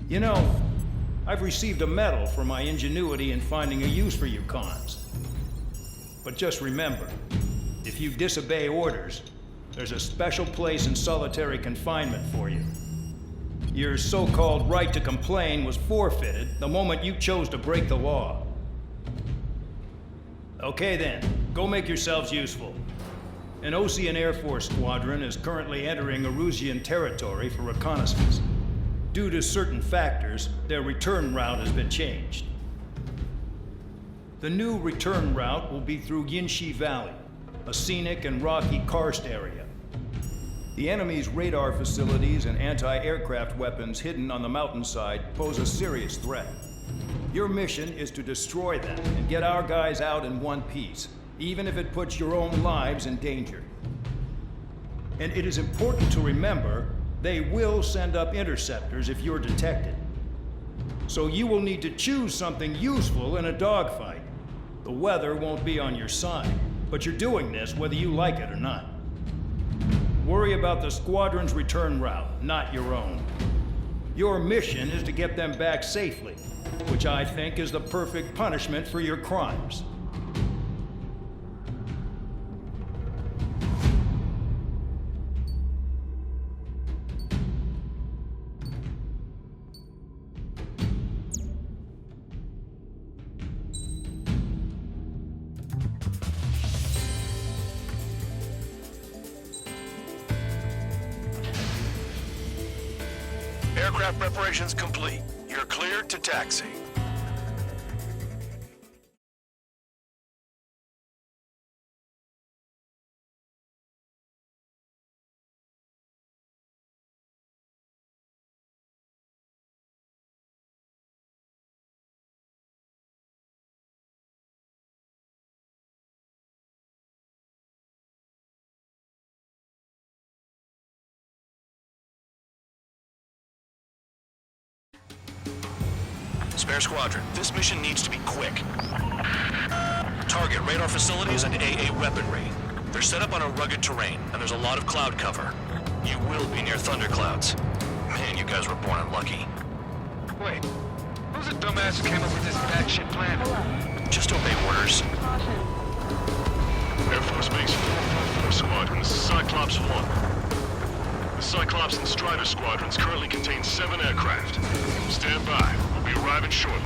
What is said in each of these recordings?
You know, I've received a medal for my ingenuity in finding a use for you cons. But just remember, if you disobey orders, there's a special place in solitary confinement for you. Your so-called right to complain was forfeited the moment you chose to break the law. Okay then, go make yourselves useful. An Osean Air Force squadron is currently entering Erusian territory for reconnaissance. Due to certain factors, their return route has been changed. The new return route will be through Yinshi Valley, a scenic and rocky karst area. The enemy's radar facilities and anti-aircraft weapons hidden on the mountainside pose a serious threat. Your mission is to destroy them and get our guys out in one piece, even if it puts your own lives in danger. And it is important to remember, they will send up interceptors if you're detected. So you will need to choose something useful in a dogfight. The weather won't be on your side, but you're doing this whether you like it or not. Worry about the squadron's return route, not your own. Your mission is to get them back safely, which I think is the perfect punishment for your crimes. Aircraft preparations complete. You're cleared to taxi. Spare Squadron, this mission needs to be quick. Target radar facilities and AA weaponry. They're set up on a rugged terrain, and there's a lot of cloud cover. You will be near thunderclouds. Man, you guys were born unlucky. Wait, who's the dumbass who came up with this batshit plan? Just obey orders. Air Force Base 444 Squadron, this is Cyclops 1. The Cyclops and Strider squadrons currently contain 7 aircraft. Stand by. We'll be arriving shortly.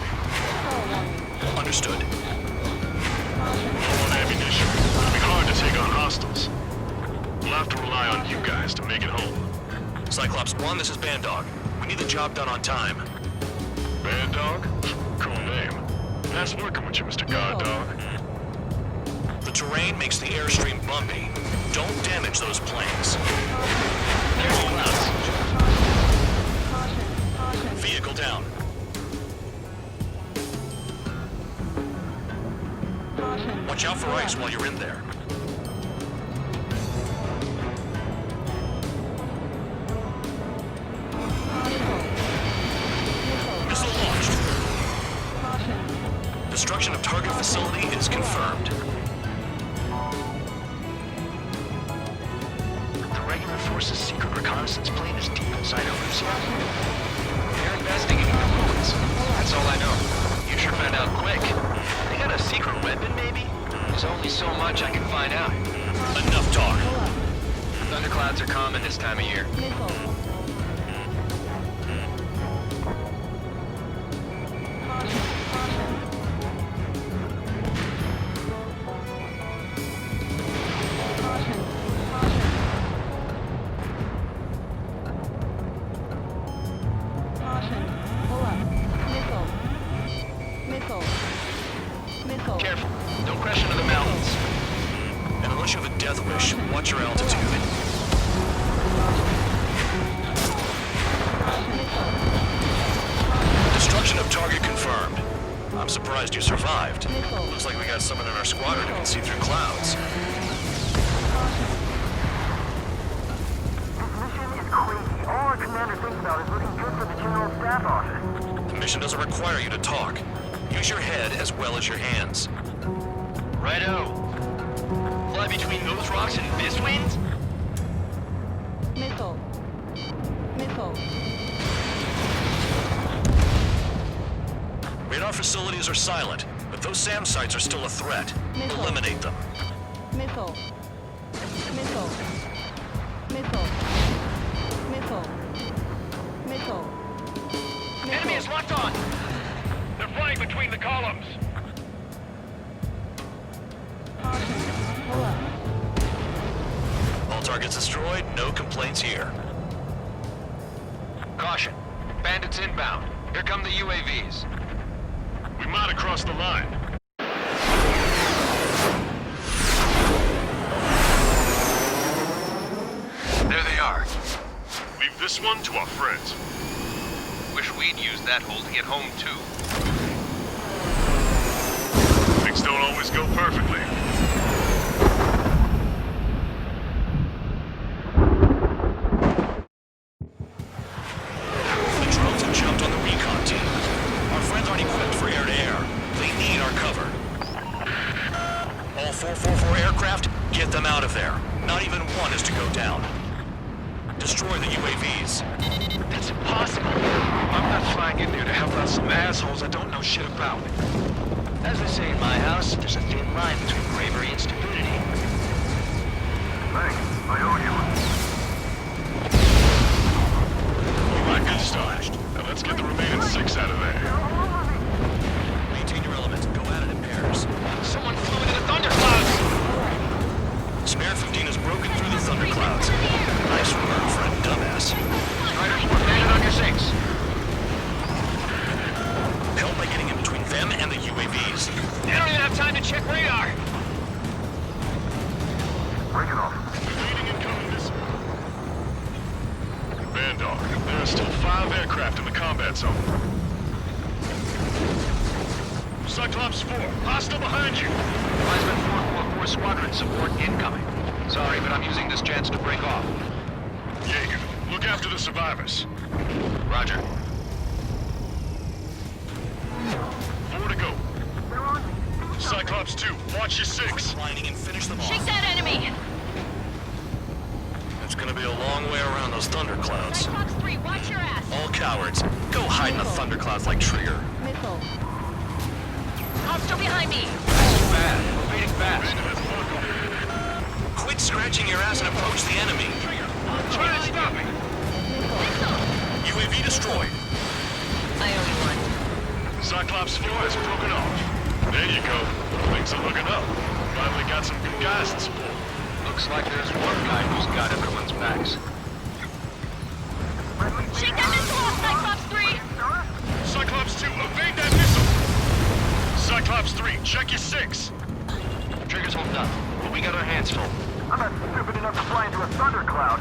Understood. Low on ammunition. It'll be hard to take on hostiles. We'll have to rely on you guys to make it home. Cyclops 1, this is Bandog. We need the job done on time. Bad Dog? Cool name. Nice working with you, Mr. Guard Dog. The terrain makes the airstream bumpy. Don't damage those planes. There's clouds. Vehicle down. Watch out for ice while you're in there. Missile launched. Destruction of target facility is confirmed. Force's secret reconnaissance plane is deep inside Erusian. They're investigating the ruins. That's all I know. You sure found out quick. They got a secret weapon, maybe? There's only so much I can find out. Enough talk. Thunderclouds are common this time of year. Careful. Don't crash into the mountains. And unless you have a death wish, watch your altitude. Destruction of target confirmed. I'm surprised you survived. Looks like we got someone in our squadron who can see through clouds. This mission is crazy. All our commander thinks about is looking good for the General Staff Office. The mission doesn't require you to talk. Use your head as well as your hands. Righto. Fly between those rocks and this wind? Missile. facilities are silent, but those SAM sites are still a threat. Missile. Eliminate them. Missile. Missile. Missile. Missile. Missile. Enemy is locked on! They're flying between the columns! Caution. Pull up. All targets destroyed, no complaints here. Caution. Bandits inbound. Here come the UAVs. We might have crossed the line. There they are. Leave this one to our friends. Wish we'd used that hole to get home, too. Things don't always go perfectly. The drones have jumped on the recon team. Our friends aren't equipped for air-to-air. They need our cover. All 444 aircraft, get them out of there. Not even one is to go down. Destroy the UAVs. That's impossible. I'm not flying in there to help out some assholes I don't know shit about. As they say in my house, there's a thin line between bravery and stupidity. Thanks. I owe you one. Alright, good start. Now let's get the remaining 6 out of there. Maintain your element. Go at it in pairs. Someone flew into the thunderclouds! Spare 15 has broken through the thunderclouds. Nice work, friend dumbass. Riders, we're landed on your 6. Help by getting in between them and the UAVs. They don't even have time to check radar! Break it off. Leading incoming missile. Bandar, there are still 5 aircraft in the combat zone. Cyclops 4, hostile behind you. Wiseman 444 squadron support incoming. Sorry, but I'm using this chance to break off. Jaeger, look after the survivors. Roger. 4 to go. Cyclops 2, watch your 6. Lining and finish them Shake off. that enemy! It's gonna be a long way around those thunderclouds. Cyclops 3, watch your ass! All cowards, go hide in the thunderclouds like Trigger. Missile. Hostile behind me! Bad. We're beating fast. Quit scratching your ass and approach the enemy. Try to stop me. UAV destroyed. I owe you one. Cyclops 4 has broken off. There you go. Things are looking up. Finally got some good guys in support. Looks like there's one guy who's got everyone's backs. Shake that missile off, Cyclops 3! Cyclops 2, evade that missile! Cyclops 3, check your 6. Trigger's holding up, but we got our hands full. I'm not stupid enough to fly into a thundercloud.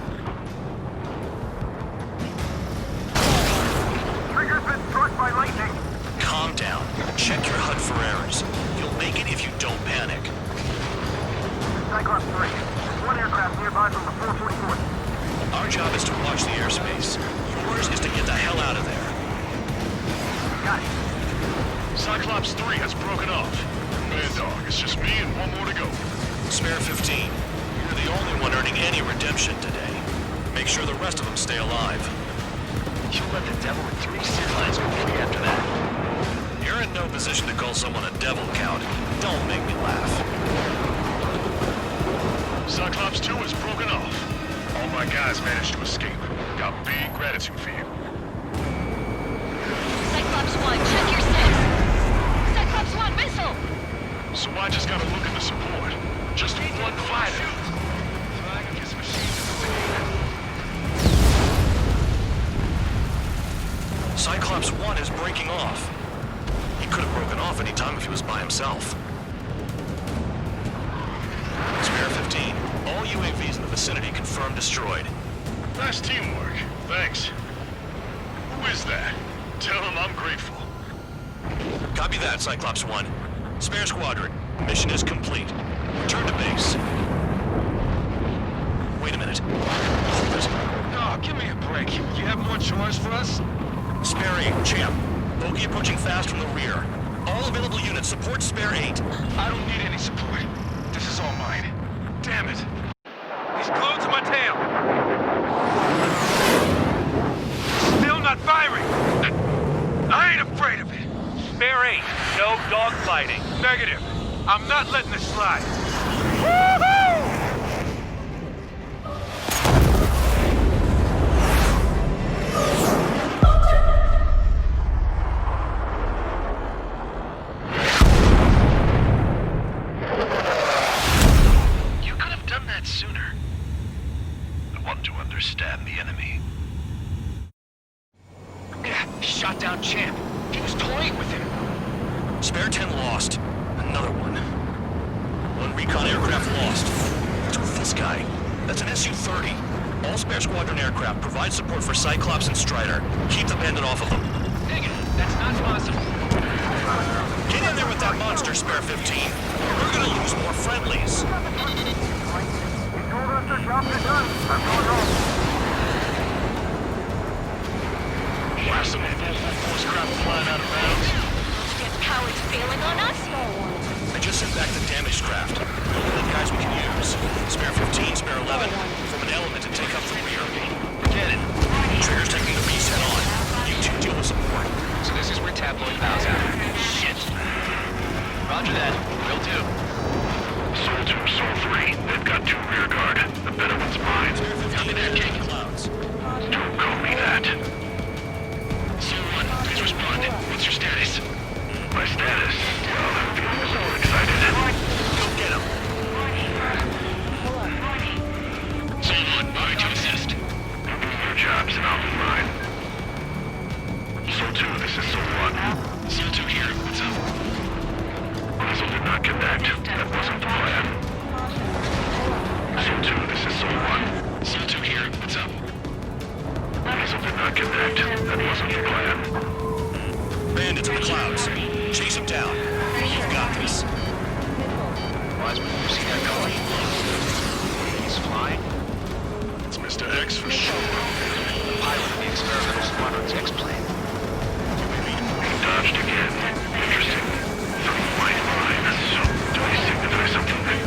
Trigger's been struck by lightning. Calm down. Check your HUD for errors. You'll make it if you don't panic. Cyclops 3. One aircraft nearby from the 444. Our job is to watch the airspace. Yours is to get the hell out of there. Got it. Cyclops 3 has broken off. Bandar, it's just me and one more to go. Spare 15. You're the only one earning any redemption today. Make sure the rest of them stay alive. You'll let the devil with 3 sin lines go free after that. You're in no position to call someone a devil, Count. Don't make me laugh. Cyclops 2 has broken off. All my guys managed to escape. Got big gratitude for you. Cyclops 1, check your 6! Cyclops 1, missile! So I just gotta look at the support. Just one fighter. Cyclops 1 is breaking off. He could have broken off any time if he was by himself. Spare 15. All UAVs in the vicinity confirmed destroyed. Nice teamwork. Thanks. Who is that? Tell him I'm grateful. Copy that, Cyclops 1. Spare squadron. Mission is complete. Return to base. Wait a minute. Hold it. Oh, give me a break. You have more chores for us? Spare 8, champ. Bogey approaching fast from the rear. All available units support Spare 8. I don't need any support. This is all mine. Damn it. He's glued to my tail. Still not firing. I ain't afraid of it. Spare 8. No dogfighting. Negative. I'm not letting this slide. You could have done that sooner. I want to understand the enemy. Shot down Champ. He was toying with him. Spare 10 lost. Another one. One recon aircraft lost. What's with this guy? That's an Su-30. All spare squadron aircraft provide support for Cyclops and Strider. Keep the bandit off of them. Dang it, that's not possible. Get in there with that monster, Spare 15. We're gonna lose more friendlies. He told us to drop the gun. I'm going home. Blast some full force craft flying out of bounds. That coward's bailing on us? I just sent back the damaged craft. The guys we can use. Spare 15, Spare 11. From an element to take up the rear. Get it. Trigger's taking the beast head on. You two deal with support. So this is where tabloid bows out. Shit. Roger that. Will do. Soul 2, Soul 3. They've got 2 rear guard. The better one's mine. Copy that, King. Clouds. Don't call me that. Soul 1, please respond. What's your status? My status? Well, I'm feeling so excited. Go get him. Soul 1, body to assist. Your jobs and I'll do mine. Soul 2, this is Soul 1. Soul 2 here. What's up? Soul did not connect. That wasn't the plan. Soul 2, this is Soul 1. Soul 2 here. What's up? Soul did not connect. That wasn't the plan. Bandits in the clouds. Chase him down. You've got this. Wiseman, you see that color? He's flying. It's Mr. X for sure. The pilot of the experimental squadron's X-plane. He dodged again. Interesting. Some white line. So, do I signify something?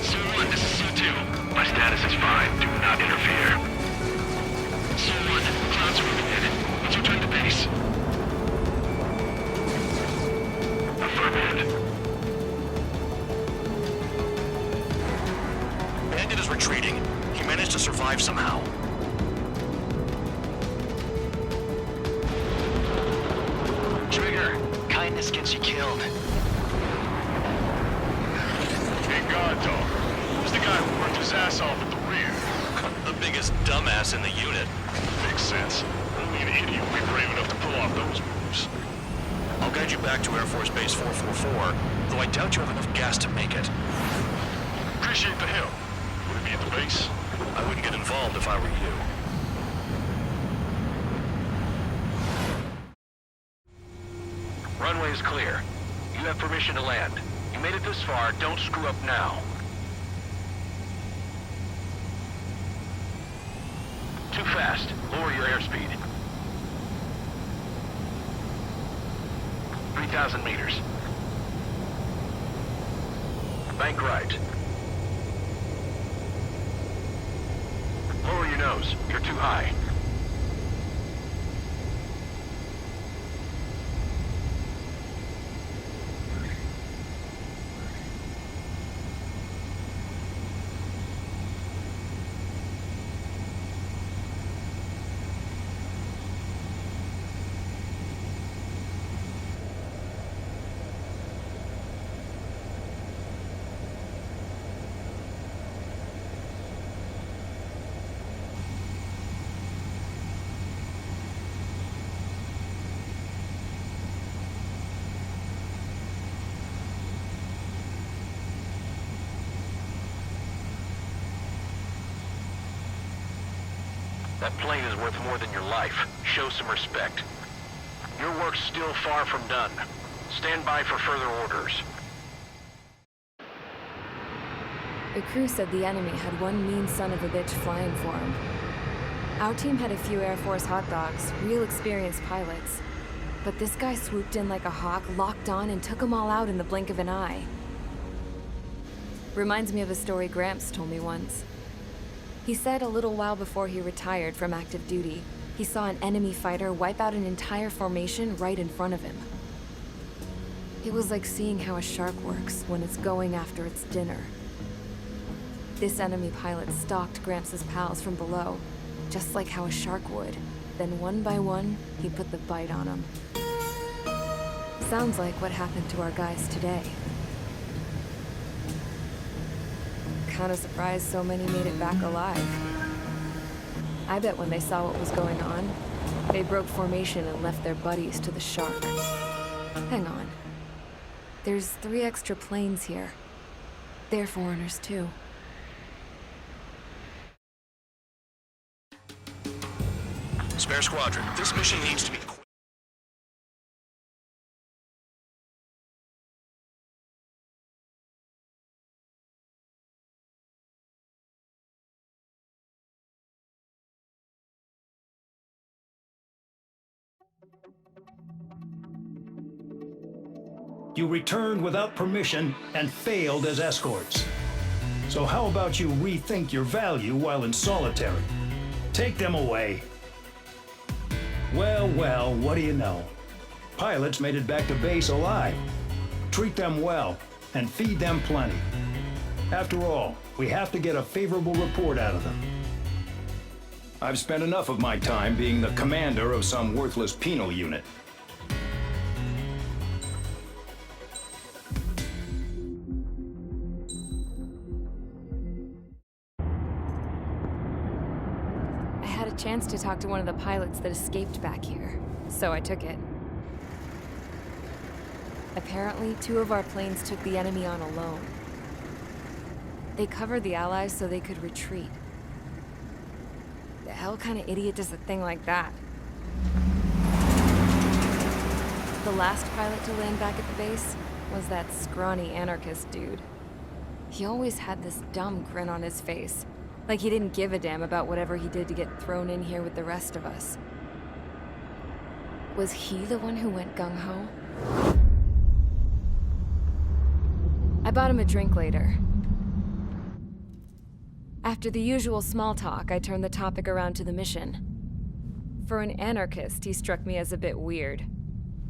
Soul 1, this is Soul 2. My status is fine. Do not interfere. Soul 1, clouds are moving in. Let's return to base. Affirmative. Bandit is retreating. He managed to survive somehow. Trigger, kindness gets you killed. Hey, guard dog. Who's the guy who worked his ass off at the rear? The biggest dumbass in the unit. Makes sense. Only an idiot would be brave enough to pull off those moves. I'll guide you back to Air Force Base 444, though I doubt you have enough gas to make it. Appreciate the help. Would it be at the base? I wouldn't get involved if I were you. Runway is clear. You have permission to land. You made it this far, don't screw up now. Too fast. Lower your airspeed. 3,000 meters. Bank right. Lower your nose. You're too high. That plane is worth more than your life. Show some respect. Your work's still far from done. Stand by for further orders. The crew said the enemy had one mean son of a bitch flying for him. Our team had a few Air Force hot dogs, real experienced pilots. But this guy swooped in like a hawk, locked on, and took them all out in the blink of an eye. Reminds me of a story Gramps told me once. He said a little while before he retired from active duty, he saw an enemy fighter wipe out an entire formation right in front of him. It was like seeing how a shark works when it's going after its dinner. This enemy pilot stalked Gramps' pals from below, just like how a shark would. Then one by one, he put the bite on them. Sounds like what happened to our guys today. Kinda surprised so many made it back alive. I bet when they saw what was going on, they broke formation and left their buddies to the shark. Hang on. There's 3 extra planes here. They're foreigners too. Spare Squadron, this mission needs to be quick. You returned without permission and failed as escorts. So how about you rethink your value while in solitary? Take them away. Well, well, what do you know? Pilots made it back to base alive. Treat them well and feed them plenty. After all, we have to get a favorable report out of them. I've spent enough of my time being the commander of some worthless penal unit. I had a chance to talk to one of the pilots that escaped back here, so I took it. Apparently, 2 of our planes took the enemy on alone. They covered the Allies so they could retreat. The hell kind of idiot does a thing like that? The last pilot to land back at the base was that scrawny anarchist dude. He always had this dumb grin on his face, like he didn't give a damn about whatever he did to get thrown in here with the rest of us. Was he the one who went gung-ho? I bought him a drink later. After the usual small talk, I turned the topic around to the mission. For an anarchist, he struck me as a bit weird.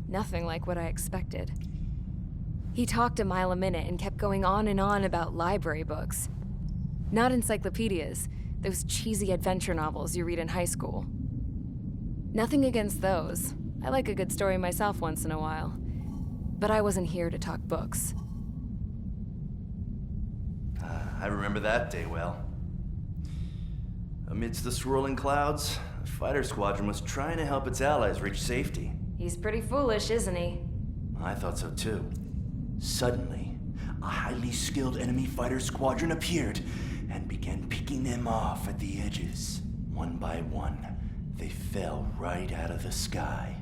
Nothing like what I expected. He talked a mile a minute and kept going on and on about library books. Not encyclopedias, those cheesy adventure novels you read in high school. Nothing against those. I like a good story myself once in a while. But I wasn't here to talk books. I remember that day well. Amidst the swirling clouds, the fighter squadron was trying to help its allies reach safety. He's pretty foolish, isn't he? I thought so too. Suddenly, a highly skilled enemy fighter squadron appeared and began picking them off at the edges. One by one, they fell right out of the sky.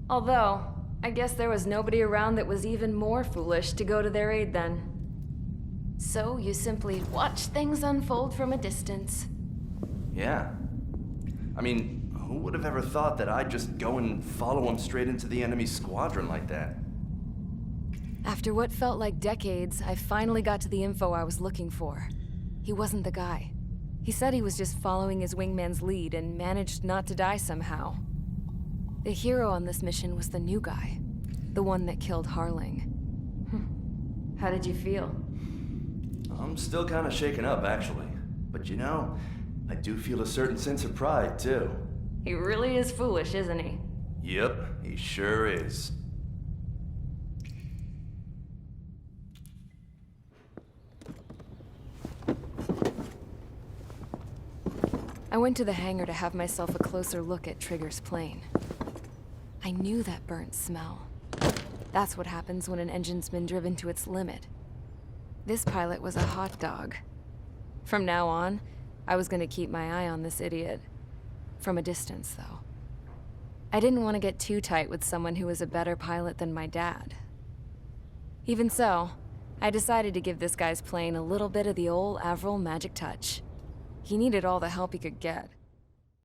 Although, I guess there was nobody around that was even more foolish to go to their aid then. So you simply watch things unfold from a distance. Yeah. I mean, who would have ever thought that I'd just go and follow them straight into the enemy squadron like that? After what felt like decades, I finally got to the info I was looking for. He wasn't the guy. He said he was just following his wingman's lead and managed not to die somehow. The hero on this mission was the new guy. The one that killed Harling. How did you feel? I'm still kind of shaken up, actually. But you know, I do feel a certain sense of pride, too. He really is foolish, isn't he? Yep, he sure is. I went to the hangar to have myself a closer look at Trigger's plane. I knew that burnt smell. That's what happens when an engine's been driven to its limit. This pilot was a hot dog. From now on, I was gonna keep my eye on this idiot. From a distance, though. I didn't want to get too tight with someone who was a better pilot than my dad. Even so, I decided to give this guy's plane a little bit of the old Avril magic touch. He needed all the help he could get.